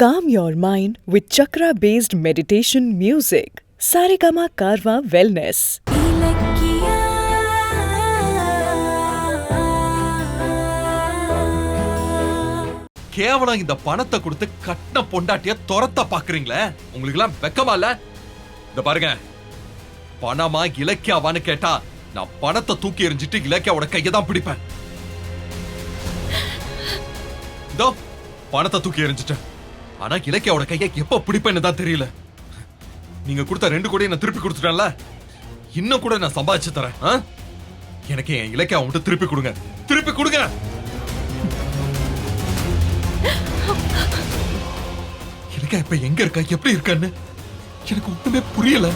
Calm your mind with chakra-based meditation music. Saregama Karwa Wellness. கேவலம் இந்த பணத்தை கொடுத்து கட்டின பொண்டாட்டிய துரத்த பாக்குறீங்களே, உங்களுக்கு எல்லாம் வெக்கமா இல்ல? இந்த பாருங்க, பணமா இலக்கியாவான்னு கேட்டா நான் பணத்தை தூக்கி எறிஞ்சிட்டு இலக்கியாவோட கையை தான் பிடிப்பேன். இதோ பணத்தை தூக்கி எறிஞ்சிட்டேன், ஆனா இலக்கியாவோட கையை எப்ப பிடிப்பேன்னு தான் தெரியல. நீங்க கொடுத்த 2 கோடியை நான் திருப்பி கொடுத்துட்டேன்ல, இன்னும் கூட நான் சம்பாதிச்சு தரேன். எனக்கு என் இலக்கியாவை மட்டும் திருப்பி கொடுங்க, திருப்பி கொடுங்க. இலக்கியா இப்ப எங்க இருக்கா, எப்படி இருக்கான்னு எனக்கு ஒண்ணுமே புரியல.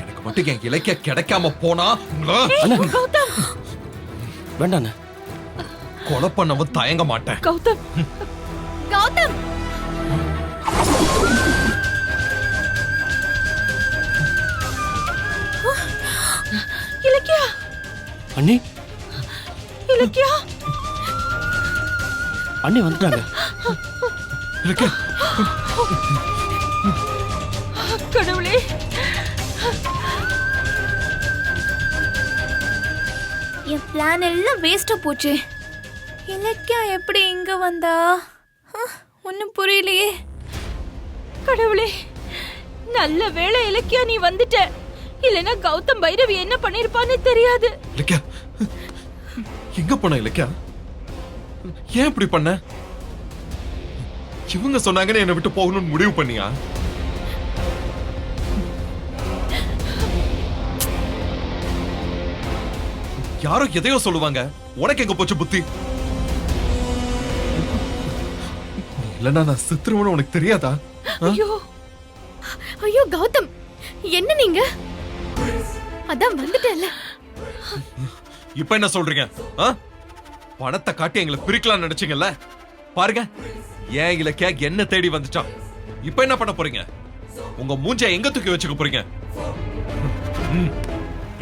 எனக்கு மட்டும் என் இலக்கியா கிடைக்காம போனா வேண்டாண்ண, கொலை பண்ணவும் தயங்க மாட்டேன். கௌதம், கௌதம், இலக்கியா, அண்ணி, இலக்கியா, அண்ணி வந்துட்டாங்க. இலக்கியா, கடவுளே, என் பிளான் எல்லாம் வேஸ்டா போச்சு. இலக்கியா எப்படி இங்க வந்தா ஒன்னும் புரியலையே. கடவுளே, நல்ல வேளை இலக்கியா நீ வந்துட்ட, இல்லனா கௌதம் பைரவி என்ன பண்ணிருப்பான்னு தெரியாது. இலக்கியா எங்க போன? இலக்கியா ஏன் இப்படி பண்ண? இவங்க சொன்னாங்கன்னு என்னை விட்டு போகணும்னு முடிவு பண்ணியா? யாரோ எதையோ சொல்லுவாங்க, உனக்கு எங்க போச்சு புத்தி? இல்லன்னா நான் சித்திரவன உனக்கு தெரியாதா? ஐயோ ஐயோ கௌதம், என்ன நீங்க? அதான் வந்துட்டேன்ல. இப்ப என்ன சொல்றீங்க? பணத்தை காட்டி எங்களை பிரிக்கலாம் நினைச்சீங்கல்ல, பாருங்க ஏன் இலக்கியா என்ன தேடி வந்துட்டான். இப்ப என்ன பண்ண போறீங்க? உங்க மூஞ்ச எங்க தூக்கி வச்சுக்க போறீங்க?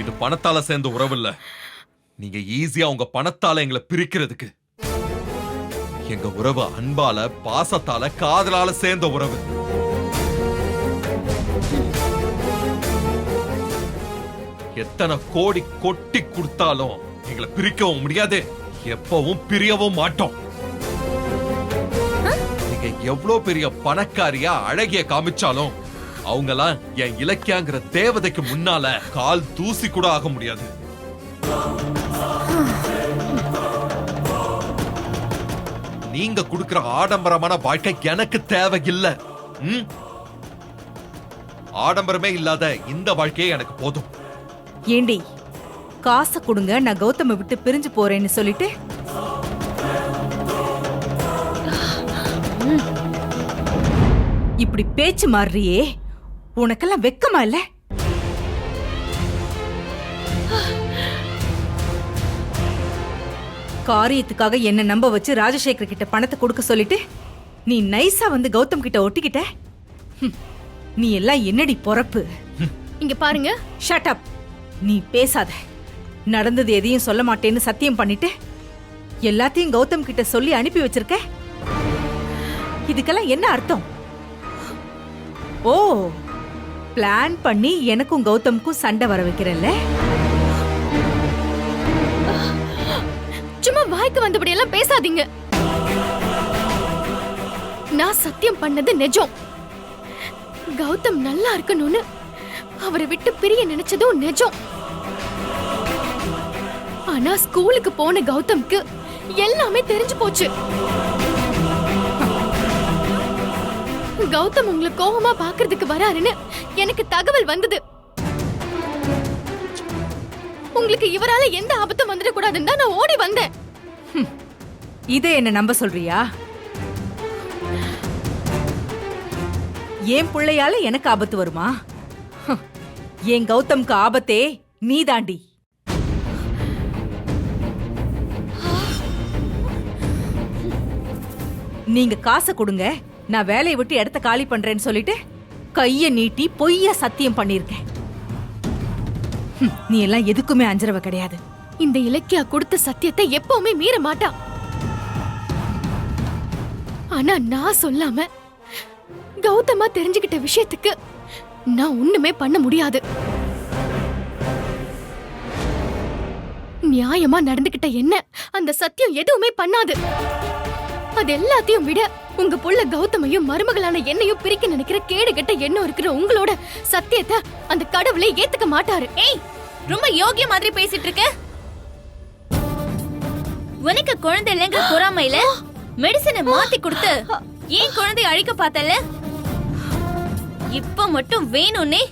இது பணத்தால சேர்ந்த உறவு இல்ல. நீங்க ஈஸியா உங்க பணத்தால எங்களை பிரிக்கிறதுக்கு. எங்க உறவு அன்பால, பாசத்தால, காதலால சேர்ந்த உறவு. எத்தனை கோடி கொட்டி கொடுத்தாலும் எங்களை பிரிக்கவும் முடியாது, எப்பவும் பிரியவும் மாட்டோம். நீங்க எவ்வளவு பெரிய பணக்காரியா அழகிய காமிச்சாலும் அவங்கெல்லாம் என் இலக்கியாங்கிற தேவதைக்கு முன்னால கால் தூசி கூட ஆக முடியாது. நீங்க கொடுக்கிற ஆடம்பரமான வாழ்க்கை எனக்கு தேவையில்லை. ஆடம்பரமே இல்லாத இந்த வாழ்க்கையே எனக்கு போதும். ஏண்டி, காசை கொடுங்க, நான் கௌதம விட்டு பிரிஞ்சு போறேன்னு சொல்லிட்டு இப்படி பேச்சு மாறியே, உனக்கெல்லாம் வெக்கமா இல்ல? காரியத்துக்காக என்ன நம்ப வச்சு ராஜசேகர் கிட்ட பணத்தை கொடுக்க சொல்லிட்டு நீ நைஸா வந்து கௌதம் கிட்ட ஒட்டிக்கிட்ட. நீ எல்லாம் என்னடி பொறப்பு? இங்க பாருங்க. Shut up. நீ பேசாத. நடந்தது எதையும் சொல்ல மாட்டேன்னு சத்தியம் பண்ணிட்டு எல்லாத்தையும் கௌதம் கிட்ட சொல்லி அனுப்பி வச்சிருக்க. இதுக்கெல்லாம் என்ன அர்த்தம்? ஓ, பிளான் பண்ணி எனக்கும் கௌதம்க்கும் சண்டை வர வைக்கிறல்ல? சும்மா வாய்க்கு வந்தபடி எல்லாம் பேசாதீங்க. நான் சத்தியம் பண்ணது நிஜம். கௌதம் நல்லா இருக்கணும்னு அவரை விட்டு பிரிய நினைச்சதும் நிஜம். ஆனா ஸ்கூலுக்கு போன கௌதம்க்கு எல்லாமே தெரிஞ்சு போச்சு. கௌதம் உங்களை கோபமா பாக்குறதுக்கு வராருன்னு எனக்கு தகவல் வந்தது. உங்களுக்கு இவரால எந்த ஆபத்தும் வந்துட கூடாதுன்னு தான் நான் ஓடி வந்தேன். இதை என்ன நம்ப சொல்றியா? என் பிள்ளையால எனக்கு ஆபத்து வருமா? என் கௌதம்க்கு ஆபத்தே நீதாண்டி. நீங்க காசை கொடுங்க, நான் வேலையை விட்டு இடத்த காலி பண்றேன்னு சொல்லிட்டு கைய நீட்டி பொய்யா சத்தியம் பண்ணிருக்கேன். நீ எல்லாம் எதுக்குமே அஞ்சறவ கிடையாது. இந்த இலக்கியா கொடுத்த சத்தியத்தை எப்பவுமே மீற மாட்டா. ஆனா நான் சொல்லாம கௌதமா தெரிஞ்சுக்கிட்ட விஷயத்துக்கு நான் ஒண்ணுமே பண்ண முடியாது. நியாயமா நடந்துகிட்ட என்ன அந்த சத்தியம் எதுவுமே பண்ணாது. அது எல்லாத்தையும் விட உங்க புள்ள கௌதமையும் மருமகளான என்னையும் பிரிக்க நினைக்கிற கேடுகெட்ட எண்ணம் இருக்கிற உங்களோட சத்தியத்தை அந்த கடவுளை ஏத்துக்க மாட்டாரு. ஏய், ரொம்ப யோகிய மாதிரி பேசிட்டு இருக்க. உனக்கு குழந்தை இல்லைங்கிற பொறாமையில மெடிசனை மாத்தி கொடுத்து ஏன் குழந்தைய அழிக்க பார்த்தல? இப்ப மட்டும் வேணும்னே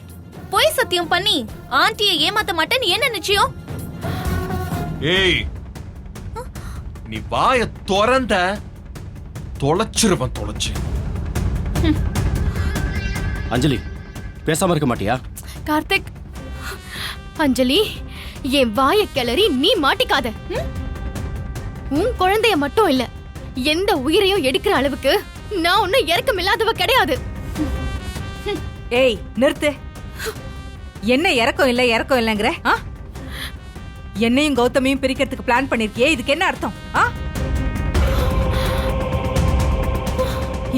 பொய் சத்தியம் பண்ணி ஆண்டியை ஏமாத்த மாட்டேன்னு என்ன நிச்சயம்? ஏய், நீ வாய திறந்த தொலைச்சிருவன் தொலைச்சு. அஞ்சலி பேசாம இருக்க மாட்டியா? கார்த்திக், அஞ்சலி என் வாய கிளறி நீ மாட்டிக்காத. உன் குழந்தைய மட்டும் இல்ல, எந்த உயிரையும் எடுக்கிற அளவுக்கு நான் ஒன்னும் இறக்கம் இல்லாதவ கிடையாது. ஏய் நிறுத்து. என்ன இறக்கம் இல்லைங்கிற? என்னையும் கௌதமையும் பிரிக்கிறதுக்கு பிளான் பண்ணிருக்கியே, இதுக்கு என்ன அர்த்தம்?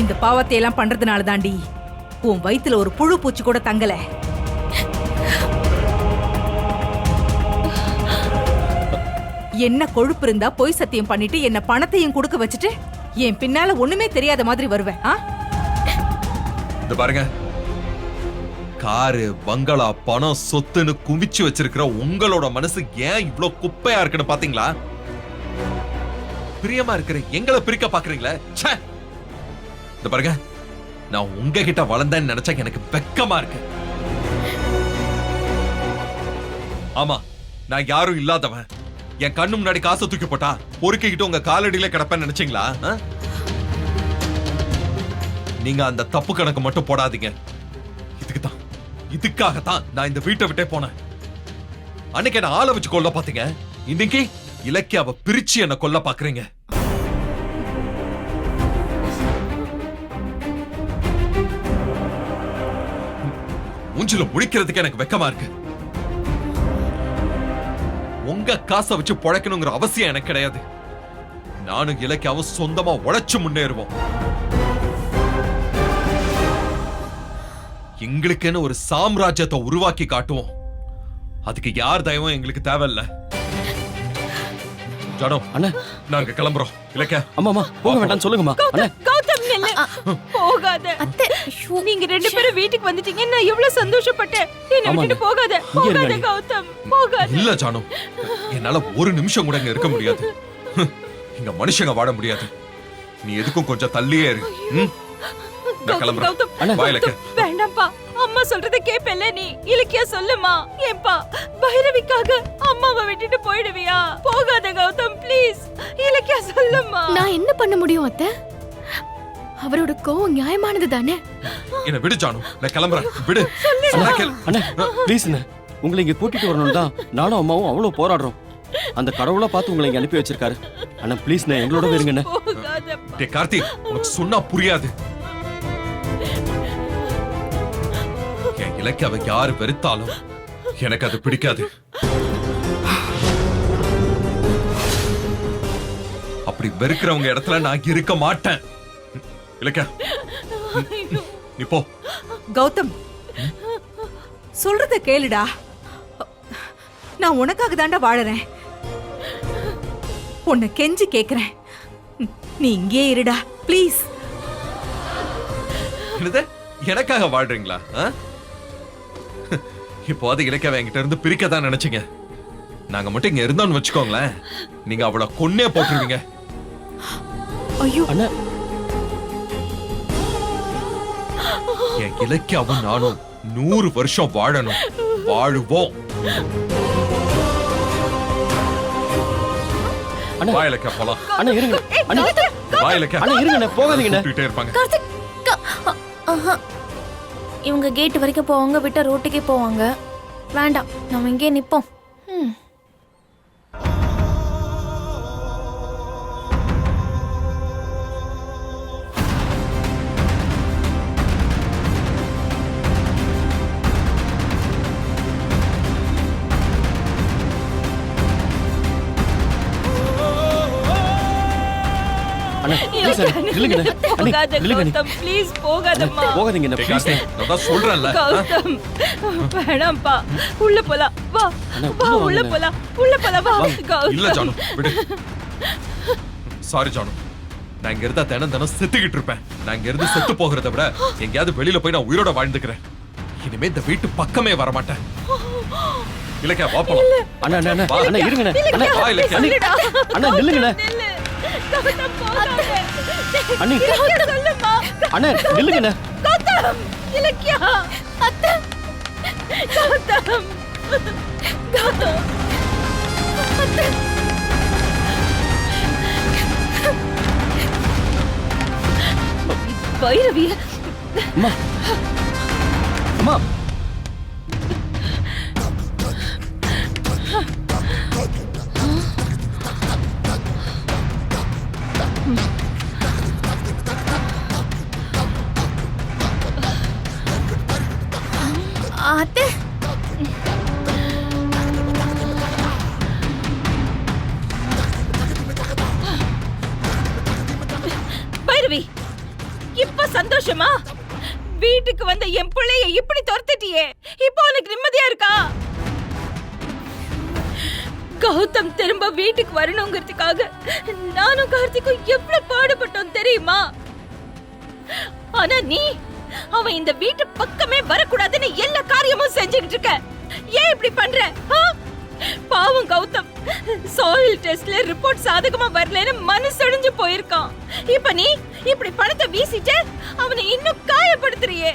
இந்த பாவத்தை எல்லாம் பண்றதுனால தாண்டி உன் வயித்துல ஒரு புழு பூச்சி கூட தங்கல. என்ன கொழுப்பு இருந்தா பொய் சத்தியம் பண்ணிட்டு என்ன பணத்தையும் கொடுக்க வச்சுட்டு என் பின்னால ஒண்ணுமே தெரியாத மாதிரி வருவேன். இந்த பாருங்க, காரு பங்களா பணம் சொத்துன்னு குவிச்சு வச்சிருக்கிற உங்களோட மனசு ஏன் இவ்ளோ குப்பையா இருக்குன்னு பாத்தீங்களா? பிரியமா இருக்கிற எங்களை பிரிக்க பாக்குறீங்களே. இந்த பாருங்க, நான் உங்ககிட்ட வளர்ந்தேன்னு நினைச்சா எனக்கு வெக்கமா இருக்கு. ஆமா, நான் யாரும் இல்லாதவன். என் கண்ணு முன்னாடி காசை தூக்கி போட்டா பொறுக்கிக்கிட்டு உங்க காலடியில கிடப்பேன்னு நினைச்சீங்களா? நீங்க அந்த தப்பு கணக்கு மட்டும் போடாதீங்க. இதுக்காகத்தான் நான் இந்த வீட்டை விட்டே போனேன். அன்னைக்கு என்ன ஆளை வச்சு கொல்ல பாத்தீங்க, இன்னைக்கு இலக்கியாவை பிரிச்சு என்ன கொல்ல பாக்குறீங்க. மூஞ்சில முடிக்கிறதுக்கு எனக்கு வெக்கமா இருக்கு. உங்க காசை வச்சு பொழைக்கணுங்கிற அவசியம் எனக்கு கிடையாது. நானும் இலக்கியாவும் சொந்தமா உழைச்சு முன்னேறுவோம். எங்களுக்குன்னு ஒரு சாம்ராஜ்யத்தை உருவாக்கி காட்டுவோம். அதுக்கு யார் தயவும் எங்களுக்கு தேவையில்ல. ஜானோ அண்ணா, நாங்க கிளம்புறோம். இலக்கியா, அம்மா போக வேண்டாம்னு சொல்லுங்கம்மா. அண்ணா கௌதம் நில்லு. போகாத. அத்தை, நீங்க ரெண்டு பேரும் வீட்டுக்கு வந்துட்டீங்க, நான் எவ்வளவு சந்தோஷப்பட்டேன். என்ன விட்டுட்டு போகாத. போகாத கௌதம், போகாத. இல்ல ஜானோ, என்னால ஒரு நிமிஷம் கூட இங்க இருக்க முடியாது. இங்க மனுஷங்க வாழ முடியாது. நீ எதுக்கும் கொஞ்சம் தள்ளியே இரு. நான் கிளம்புறேன். வா இலக்கியா. வேண்டாம்ப்பா, அம்மா சொல்றத கேப்பல நீ. இலக்கியா சொல்லுமா. ஏன்பா பைரவிக்காக அம்மாவை விட்டுட்டு போயிடுவியா? போகாத கௌதம், ப்ளீஸ். இலக்கியா சொல்லுமா. நான் என்ன பண்ண முடியும் அத்தை? அவரோட கோவம் நியாயமானது தானே. என்ன விடு ஜானு, நான் கிளம்புறேன். விடு. அண்ணா ப்ளீஸ் அண்ணா, உங்களை இங்க கூட்டிட்டு வரணும் தான் நானும் அம்மாவும் அவ்வளவு போராடுறோம். அந்த கடவுளா பார்த்து உங்களை இங்க அனுப்பி வச்சிருக்காரு. அண்ணா ப்ளீஸ், நான் எங்களோட இருங்க அண்ணா. டேய் கார்த்திக், உனக்கு சொன்னா புரியாது. என் இலக்கியாவை யாரு வெறுத்தாலும் எனக்கு அது பிடிக்காது. அப்படி வெறுக்கிறவங்க இடத்துல நான் இருக்க மாட்டேன். இலக்கியா, நீ போ. கௌதம், சொல்றத கேளுடா. நான் உனக்காக தாண்டா வாழறேன். உன்னை கெஞ்சி கேக்குறேன், நீ இங்கே இருடா ப்ளீஸ். என்னது, எனக்காக வாழ்றீங்களா? இப்போ அது இலக்கியாவை என்கிட்ட இருந்து பிரிக்கதான் நினைச்சீங்க. நாங்க மட்டும் இங்க இருந்தோம்னு வச்சுக்கோங்களேன், நீங்க அவளை கொன்னே போட்டுருவீங்க. ஐயோ அண்ணா, என் இலக்கியாவும் நானும் 100 வருஷம் வாழணும். வாழுவோம். வா இலக்கியா, போலாம். அண்ணா இருங்க. அண்ணா வா இலக்கியா. அண்ணா இருங்க, போகாதீங்க. கூப்பிட்டுட்டே இருப்பாங்க. இவங்க கேட் வரைக்கும் போவாங்க, விட்ட ரோட்டுக்கே போவாங்க. வேண்டாம், நம்ம இங்கே நிப்போம். அண்ணா ப்ளீஸ் நில்லுங்க அண்ணா போகாத நில்லுங்க கௌதம் ப்ளீஸ் போகாதம்மா போகாதீங்க அண்ணா ப்ளீஸ் நான் தான் சொல்றேன்ல கௌதம் வேணாம்ப்பா உள்ள போலாம் வா அண்ணா, வா உள்ள உள்ள வாங்க. போலாம் வா இல்ல கௌதம் ஜானு விடு. சாரி ஜானு, நான் இங்க இருந்தா தினம் செத்துக்கிட்டு இருப்பேன். நான் இங்க இருந்து செத்து போகிறத விட எங்கேயாவது வெளியில போய் நான் உயிரோட வாழ்ந்துக்கிறேன். இனிமே இந்த வீட்டு பக்கமே வர மாட்டேன். இலக்கியா வா போலாம். அண்ணா அண்ணா அண்ணா அண்ணா இருங்க அண்ணா வா இலக்கியா. அண்ணா நில்லுங்க நில்லு கௌதம் போகாத அண்ணி சொல்லுமா அண்ணா நில்லுங்க கௌதம் இலக்கியா அத்தை கௌதம் கௌதம் அத்தை பைரவி அம்மா அம்மா அத்தை பைரவி இப்ப சந்தோஷமா வீட்டுக்கு வந்த என் பிள்ளைய இப்படி துரத்திட்டியே இப்போ உனக்கு நிம்மதியா இருக்கா கௌதம் திரும்ப வீட்டுக்கு வரணுங்கிறதுக்காக நானும் கார்த்திக்கும் எவ்வளவு பாடுபட்டோம் தெரியுமா ஆனா நீ அவன் இந்த வீட்டு பக்கமே வரக்கூடாதுன்னு எல்லா காரியமும் செஞ்சுக்கிட்டு இருக்க ஏன் இப்படி பண்ற ஆ? பாவம் கௌதம் சாயில் டெஸ்ட்ல ரிப்போர்ட் சாதகமா வரலன்னு மனசொடிஞ்சு போயிருக்கான் இப்ப நீ இப்படி பணத்தை வீசிட்டு அவனை இன்னும் காயப்படுத்துறியே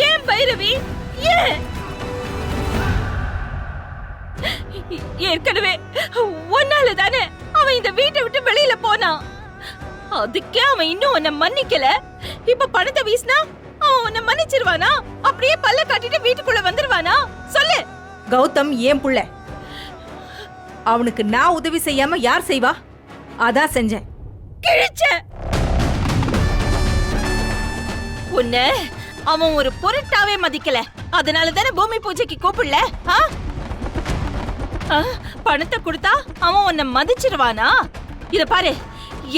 ஏன் பைரவி ஏன் ஏற்கனவே ஒன்னால தானே அவன் இந்த வீட்டை விட்டு வெளியில போனான் அதுக்கே அவன் இன்னும் உன்னை மன்னிக்கல இப்ப பணத்தை வீசினா அவன் உன்னை மன்னிச்சிருவானா அப்படியே பல்ல காட்டிட்டு வீட்டுக்குள்ள வந்துருவானா சொல்லு கௌதம் ஏன் புள்ள அவனுக்கு நான் உதவி செய்யாம யார் செய்வா? அதான் செஞ்சேன். கிழிச்ச உன்னை அவன் ஒரு பொருட்டாவே மதிக்கல அதனால தானே பூமி பூஜைக்கு கூப்பிடல ஆ? ஆ, பணத்தை கொடுத்தா அவன் உன்னை மதிச்சிருவானா இத பாரு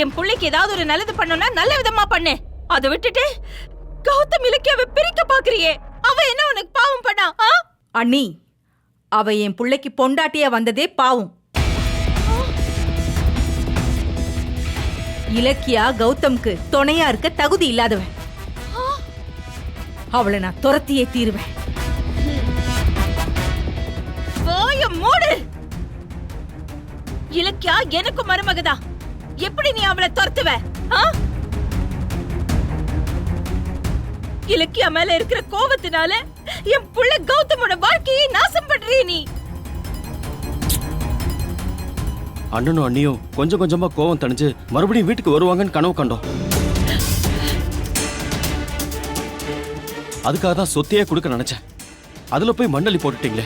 என் பிள்ளைக்கு ஏதாவது ஒரு நல்லது பண்ணணும்னா நல்ல விதமா பண்ணு அதை விட்டுட்டு கௌதம் இலக்கியாவை பிரிக்க பாக்குறியே அவ என்ன உனக்கு பாவம் பண்ணா ஆ? அண்ணி, அவ என் புள்ளைக்கு பொண்டாட்டியா வந்ததே பாவம். இலக்கியா கௌதம்க்கு துணையா இருக்க தகுதி இல்லாதவன். அவளை நான் துரத்தியே தீருவேன். வாய மூடு. இலக்கியா எனக்கு மருமகதா எப்படி நீ அவளை துரத்துவ ஆ? இலக்கியா மேல இருக்கிற கோபத்தினால என் புள்ள கௌதமோட வாழ்க்கையை நாசம் பண்றியே நீ அண்ணனும் அண்ணியும் கொஞ்சம் கொஞ்சமா கோவம் தணிஞ்சு மறுபடியும் வீட்டுக்கு வருவாங்கன்னு கனவு கண்டோம். அதுக்காக தான் சொத்தையே கொடுக்க நினைச்சேன். அதுல போய் மண்ணலி போட்டுட்டீங்களே.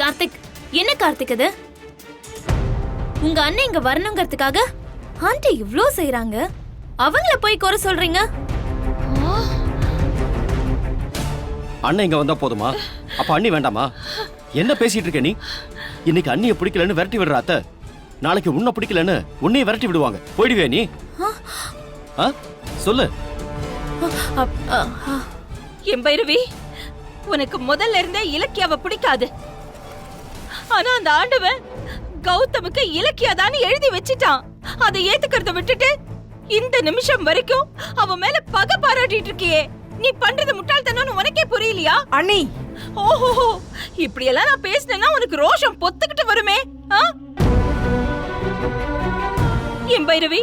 கார்த்திக், என்ன கார்த்திக் அது? உங்க அண்ணன் இங்க வரணுங்கிறதுக்காக ஆண்டி இவ்ளோ செய்றாங்க, அவங்கள போய் குறை சொல்றீங்க? அண்ணன் இங்க வந்தா போதுமா? அப்ப அண்ணி வேண்டாமா? என்ன பேசிட்டு இருக்க நீ? இன்னைக்கு அண்ணியை பிடிக்கலன்னு விரட்டி விடுற அத்தை, நாளைக்கு உன்னை பிடிக்கலன்னு உன்னையும் விரட்டி விடுவாங்க. போயிடுவே நீ? ஆ? சொல்லு. என் பைரவி, உனக்கு முதல்ல இருந்தே இலக்கியாவை பிடிக்காது. ஆனா அந்த ஆண்டவன் கௌதமுக்கு இலக்கியாதான்னு எழுதி வச்சிட்டான். அதை ஏத்துக்கிறத விட்டுட்டு இந்த நிமிஷம் வரைக்கும் அவன் மேல பகை பாராட்டிட்டு இருக்கியே. நீ பண்றது முட்டாள்தனம்னு உனக்கே புரியலையா? அண்ணி, ஓஹோ, இப்படி எல்லாம் நான் பேசினேன்னா உனக்கு ரோஷம் பொத்துக்கிட்டு வருமே. ஆ? என் பைரவி,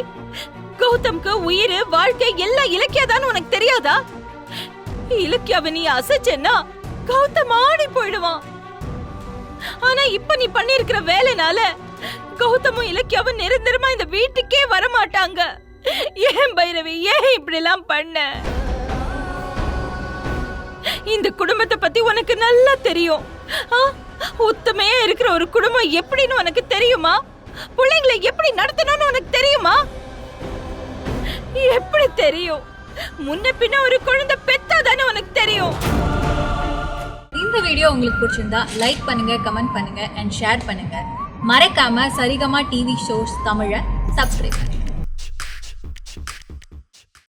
கௌதம்க்கு உயிர் வாழ்க்கை எல்லாம் இலக்கியாதான்னு உனக்கு தெரியாதா? இலக்கியாவை நீ அசைச்சேன்னா கௌதம் ஆடி போயிடுவான். ஆனா இப்ப நீ பண்ணிருக்கிற வேலைனால கௌதமும் இலக்கியாவும் நிரந்தரமா இந்த வீட்டுக்கே வர மாட்டாங்க. ஏன் பைரவி, ஏன் இப்படி எல்லாம் பண்ண? இந்த குடும்பத்தை பத்தி உனக்கு நல்லா தெரியும். உத்தமையா இருக்கிற ஒரு குடும்பம் எப்படின்னு உனக்கு தெரியுமா? பிள்ளைங்களை எப்படி நடத்தணும்னு உனக்கு தெரியுமா? எப்படி தெரியும்? முன்ன பின்ன ஒரு குழந்தை பெத்தாதானே உனக்கு தெரியும். இந்த வீடியோ உங்களுக்கு பிடிச்சிருந்தா லைக் பண்ணுங்க, கமெண்ட் பண்ணுங்க அண்ட் ஷேர் பண்ணுங்க. மறக்காம சரிகமா டிவி ஷோஸ் தமிழை சப்ஸ்கிரைப் பண்ணுங்க.